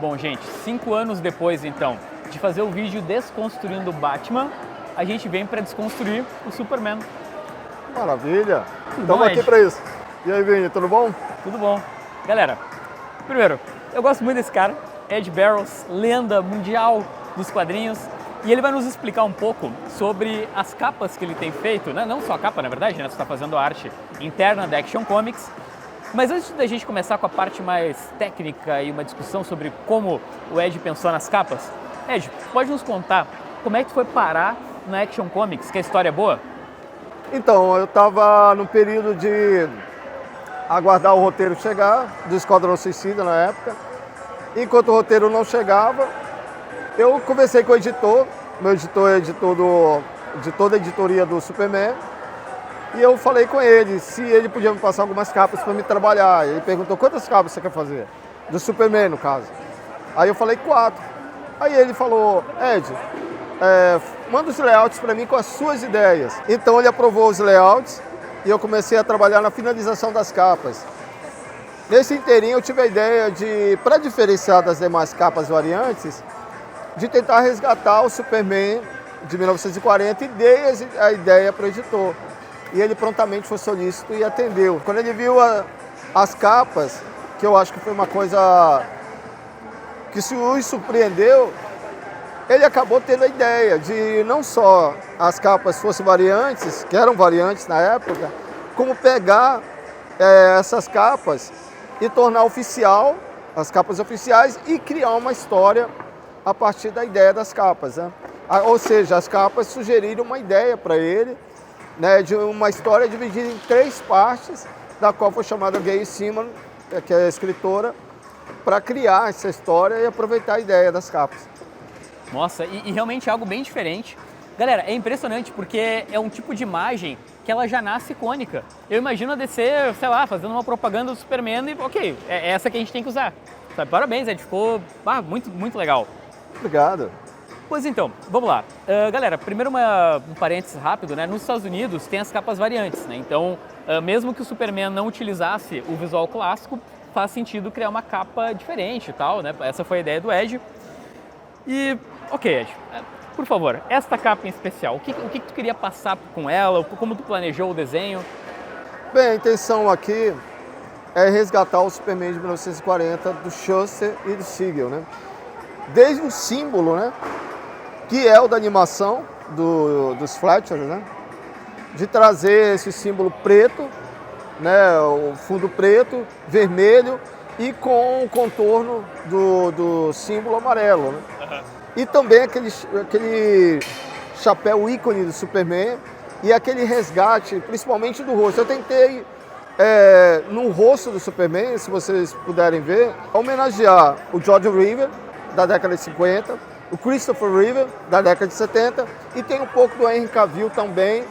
Bom, gente, 5 anos depois, então, de fazer o vídeo desconstruindo o Batman, a gente vem para desconstruir o Superman. Maravilha! Tudo Estamos bom, aqui Ed? para isso. E aí, Vini, tudo bom? Tudo bom. Galera, primeiro, eu gosto muito desse cara, Ed Barrows, lenda mundial dos quadrinhos, e ele vai nos explicar um pouco sobre as capas que ele tem feito, né? Não só a capa, na verdade, né? Você está fazendo a arte interna da Action Comics. Mas antes da gente começar com a parte mais técnica e uma discussão sobre como o Ed pensou nas capas, Ed, pode nos contar como é que tu foi parar na Action Comics, que a história é boa? Então, eu estava no período de aguardar o roteiro chegar, do Esquadrão Suicida na época. Enquanto o roteiro não chegava, eu conversei com o editor, meu editor é editor de toda a editoria do Superman, e eu falei com ele se ele podia me passar algumas capas para me trabalhar. Ele perguntou quantas capas você quer fazer, do Superman no caso. Aí eu falei 4. Aí ele falou, Ed, manda os layouts para mim com as suas ideias. Então ele aprovou os layouts e eu comecei a trabalhar na finalização das capas. Nesse inteirinho eu tive a ideia de, para diferenciar das demais capas variantes, de tentar resgatar o Superman de 1940 e dei a ideia para o editor. E ele prontamente foi solícito e atendeu. Quando ele viu as capas, que eu acho que foi uma coisa que os surpreendeu, ele acabou tendo a ideia de não só as capas fossem variantes, que eram variantes na época, como pegar essas capas e tornar oficial, as capas oficiais, e criar uma história a partir da ideia das capas, né? Ou seja, as capas sugeriram uma ideia para ele, né, de uma história dividida em 3 partes, da qual foi chamada Gayle Simon, que é a escritora, para criar essa história e aproveitar a ideia das capas. Nossa, e realmente é algo bem diferente. Galera, é impressionante porque é um tipo de imagem que ela já nasce icônica. Eu imagino a DC, sei lá, fazendo uma propaganda do Superman e, ok, é essa que a gente tem que usar. Sabe? Parabéns, Ed, ficou muito, muito legal. Obrigado. Pois então, vamos lá. Galera, primeiro um parênteses rápido, né? Nos Estados Unidos tem as capas variantes, né? Então, mesmo que o Superman não utilizasse o visual clássico, faz sentido criar uma capa diferente e tal, né? Essa foi a ideia do Ed. E, ok, Ed, por favor, esta capa em especial, o que tu queria passar com ela? Como tu planejou o desenho? Bem, a intenção aqui é resgatar o Superman de 1940 do Shuster e do Siegel, né? Desde o símbolo, né? Que é o da animação dos Fletcher, né? De trazer esse símbolo preto, né? O fundo preto, vermelho e com o contorno do símbolo amarelo, né? Uhum. E também aquele chapéu ícone do Superman e aquele resgate, principalmente do rosto. Eu tentei, no rosto do Superman, se vocês puderem ver, homenagear o George Reeves, da década de 50, o Christopher Reeve, da década de 70, e tem um pouco do Henry Cavill também,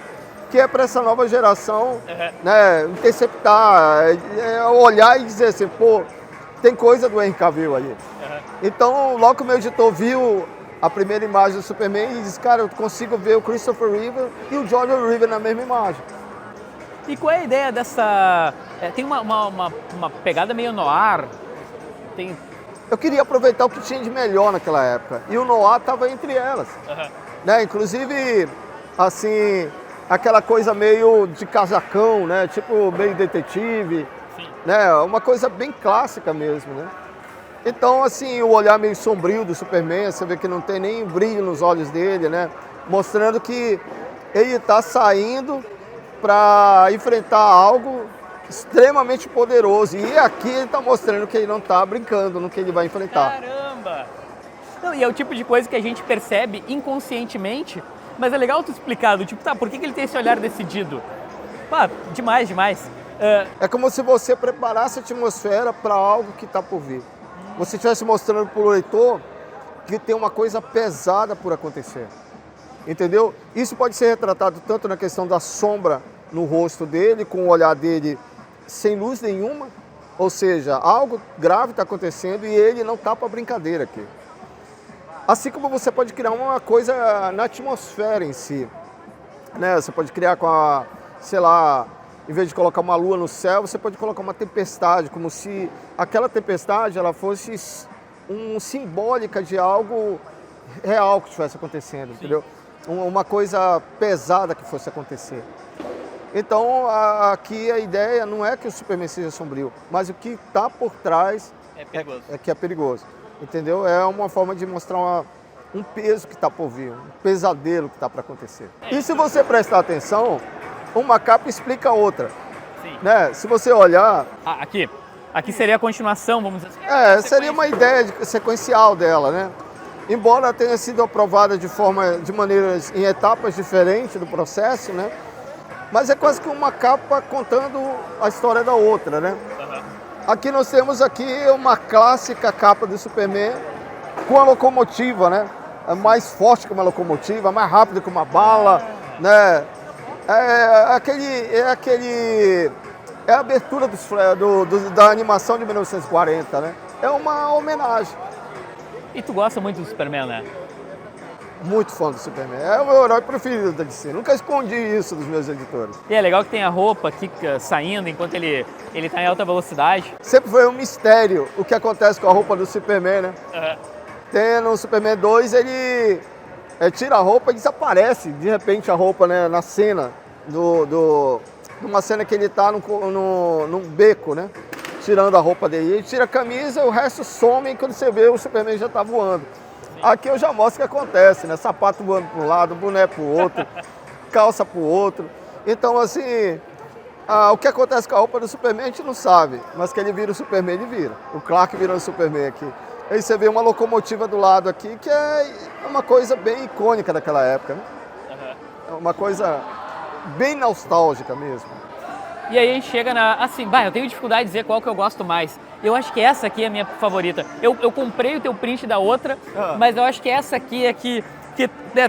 que é para essa nova geração, né, interceptar, olhar e dizer assim, pô, tem coisa do Henry Cavill ali. Então, logo que o meu editor viu a primeira imagem do Superman, ele disse, cara, eu consigo ver o Christopher Reeve e o George Reeve na mesma imagem. E qual é a ideia dessa... tem uma pegada meio noir, tem... Eu queria aproveitar o que tinha de melhor naquela época. E o noir estava entre elas. Né? Inclusive, assim, aquela coisa meio de casacão, né? Tipo meio detetive. Sim. Né? Uma coisa bem clássica mesmo, né? Então, assim, o olhar meio sombrio do Superman, você vê que não tem nem brilho nos olhos dele, né? Mostrando que ele está saindo para enfrentar algo extremamente poderoso. E aqui ele está mostrando que ele não está brincando no que ele vai enfrentar. Caramba! Não, e é o tipo de coisa que a gente percebe inconscientemente, mas é legal tu explicar, do tipo, tá, por que ele tem esse olhar decidido? Pá, demais. É como se você preparasse a atmosfera para algo que está por vir. Você estivesse mostrando para o leitor que tem uma coisa pesada por acontecer. Entendeu? Isso pode ser retratado tanto na questão da sombra no rosto dele, com o olhar dele sem luz nenhuma, ou seja, algo grave está acontecendo e ele não está para brincadeira aqui. Assim como você pode criar uma coisa na atmosfera em si, né? Você pode criar com a, sei lá, em vez de colocar uma lua no céu, você pode colocar uma tempestade, como se aquela tempestade ela fosse simbólica de algo real que estivesse acontecendo, entendeu? Uma coisa pesada que fosse acontecer. Então, aqui a ideia não é que o Superman seja sombrio, mas o que está por trás é que é perigoso, entendeu? É uma forma de mostrar um peso que está por vir, um pesadelo que está para acontecer. E se você prestar atenção, uma capa explica a outra. Sim. Né? Se você olhar... Aqui seria a continuação, vamos dizer assim. Seria uma ideia sequencial dela, né? Embora tenha sido aprovada de maneiras em etapas diferentes do processo, né? Mas é quase que uma capa contando a história da outra, né? Uhum. Aqui nós temos uma clássica capa do Superman com a locomotiva, né? É mais forte que uma locomotiva, mais rápido que uma bala, né? É a abertura da animação de 1940, né? É uma homenagem. E tu gosta muito do Superman, né? Muito fã do Superman. É o meu herói preferido da DC. Nunca escondi isso dos meus editores. E é legal que tem a roupa aqui saindo enquanto ele tá em alta velocidade. Sempre foi um mistério o que acontece com a roupa do Superman, né? Uhum. Tem no Superman 2, ele tira a roupa e desaparece de repente a roupa, né? Na cena, numa cena que ele tá num beco, né? Tirando a roupa dele. Ele tira a camisa, o resto some e quando você vê o Superman já tá voando. Aqui eu já mostro o que acontece, né? Sapato voando para um lado, boné para o outro, calça para o outro. Então, assim, o que acontece com a roupa do Superman a gente não sabe, mas que ele vira o Superman, ele vira. O Clark virou o Superman aqui. Aí você vê uma locomotiva do lado aqui, que é uma coisa bem icônica daquela época, né? É uma coisa bem nostálgica mesmo. E aí a gente chega eu tenho dificuldade de dizer qual que eu gosto mais. Eu acho que essa aqui é a minha favorita. Eu comprei o teu print da outra, mas eu acho que essa aqui é que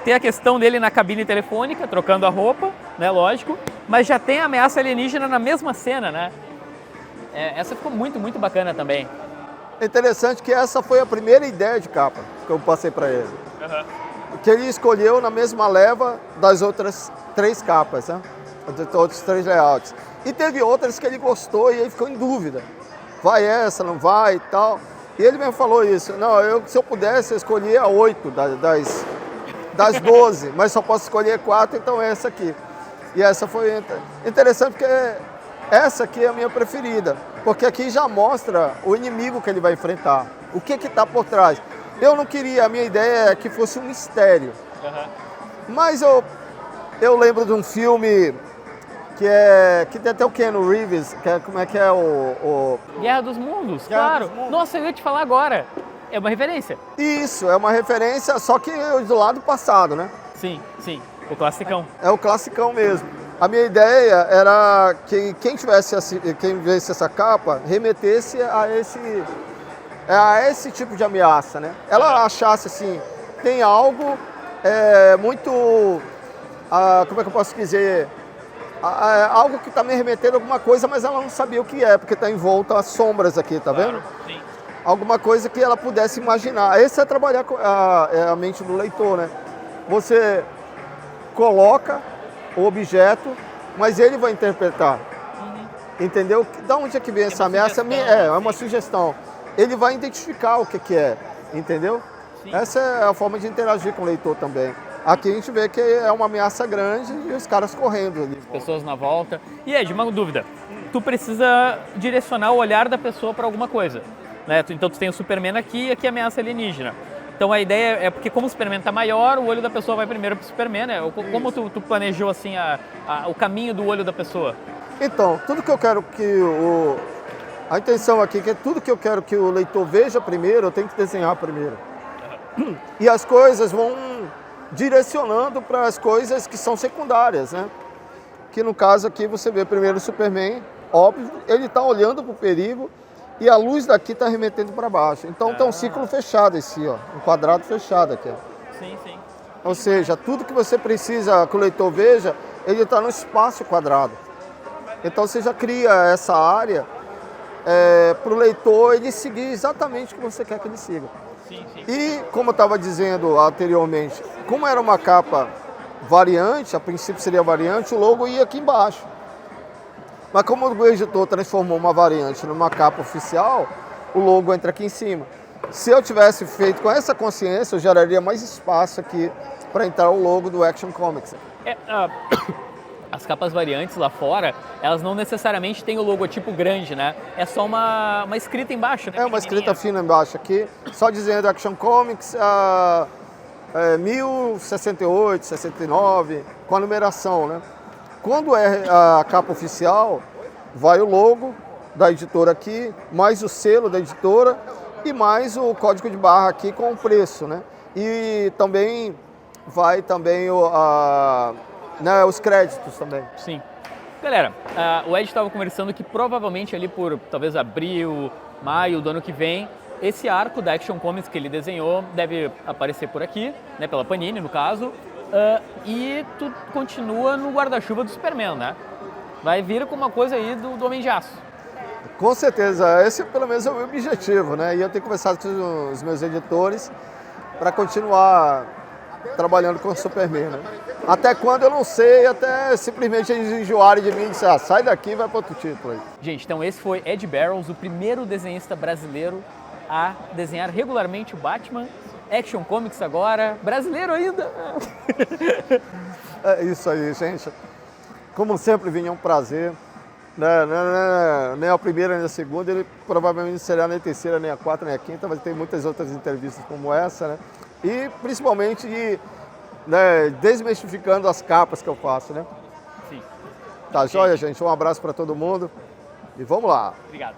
tem a questão dele na cabine telefônica, trocando a roupa, né, lógico, mas já tem a ameaça alienígena na mesma cena, né? Essa ficou muito, muito bacana também. É interessante que essa foi a primeira ideia de capa que eu passei para ele. Uhum. Que ele escolheu na mesma leva das outras 3 capas, né? De outros 3 layouts. E teve outras que ele gostou e ele ficou em dúvida. Vai essa, não vai e tal. E ele mesmo falou isso. Não, se eu pudesse, eu escolhia 8 das 12, mas só posso escolher 4, então essa aqui. E essa foi interessante porque essa aqui é a minha preferida. Porque aqui já mostra o inimigo que ele vai enfrentar. O que está por trás. Eu não queria, a minha ideia é que fosse um mistério. Uhum. Mas eu lembro de um filme... que tem até o Keanu Reeves, como é que é o... Guerra dos Mundos, claro. Dos Mundos. Nossa, eu ia te falar agora. É uma referência. Isso, é uma referência, só que do lado passado, né? Sim, o classicão. É o classicão mesmo. A minha ideia era que quem visse essa capa remetesse a esse tipo de ameaça, né? Ela achasse assim, tem algo muito... como é que eu posso dizer... algo que está me remetendo a alguma coisa, mas ela não sabia o que é, porque está em volta as sombras aqui, tá vendo? Sim. Alguma coisa que ela pudesse imaginar. Esse é trabalhar com a mente do leitor, né? Você coloca o objeto, mas ele vai interpretar. Uhum. Entendeu? Da onde é que vem essa ameaça? É uma sugestão. Ele vai identificar o que é, entendeu? Sim. Essa é a forma de interagir com o leitor também. Aqui a gente vê que é uma ameaça grande e os caras correndo ali. Pessoas na volta. E Ed, uma dúvida. Tu precisa direcionar o olhar da pessoa para alguma coisa, né? Então tu tem o Superman aqui e aqui a ameaça alienígena. Então a ideia é porque como o Superman está maior, o olho da pessoa vai primeiro para o Superman, né? Como tu planejou assim o caminho do olho da pessoa? Então, tudo que eu quero que a intenção aqui é que tudo que eu quero que o leitor veja primeiro, eu tenho que desenhar primeiro. E as coisas vão direcionando para as coisas que são secundárias, né? Que no caso aqui você vê primeiro o Superman, óbvio, ele está olhando para o perigo e a luz daqui está remetendo para baixo. Então tem um ciclo fechado esse, ó, um quadrado fechado aqui. Ó. Sim. Ou seja, tudo que você precisa que o leitor veja, ele está no espaço quadrado. Então você já cria essa área para o leitor ele seguir exatamente o que você quer que ele siga. Sim. E, como eu estava dizendo anteriormente, como era uma capa variante, a princípio seria variante, o logo ia aqui embaixo. Mas como o editor transformou uma variante numa capa oficial, o logo entra aqui em cima. Se eu tivesse feito com essa consciência, eu geraria mais espaço aqui para entrar o logo do Action Comics. As capas variantes lá fora, elas não necessariamente têm o logotipo grande, né? É só uma escrita embaixo, né? É uma escrita fina embaixo aqui, só dizendo Action Comics 1068, 69, com a numeração, né? Quando é a capa oficial, vai o logo da editora aqui, mais o selo da editora e mais o código de barra aqui com o preço, né? E também vai também os créditos também. Sim. Galera, o Ed estava conversando que provavelmente ali por talvez abril, maio do ano que vem, esse arco da Action Comics que ele desenhou deve aparecer por aqui, né, pela Panini no caso, e tu continua no guarda-chuva do Superman, né? Vai vir com uma coisa aí do Homem de Aço. Com certeza, esse pelo menos é o meu objetivo, né? E eu tenho conversado com os meus editores para continuar trabalhando com o Superman, né? Até quando eu não sei, até simplesmente eles enjoarem de mim e disserem, sai daqui e vai para outro título aí. Gente, então esse foi Ed Barrows, o primeiro desenhista brasileiro a desenhar regularmente o Batman, Action Comics agora, brasileiro ainda. É isso aí, gente. Como sempre, Vini, é um prazer. Nem a primeira nem a segunda, ele provavelmente será nem a terceira, nem a quarta, nem a quinta, mas tem muitas outras entrevistas como essa, né? E principalmente desmistificando as capas que eu faço, né? Sim. Tá joia, gente? Um abraço para todo mundo e vamos lá. Obrigado.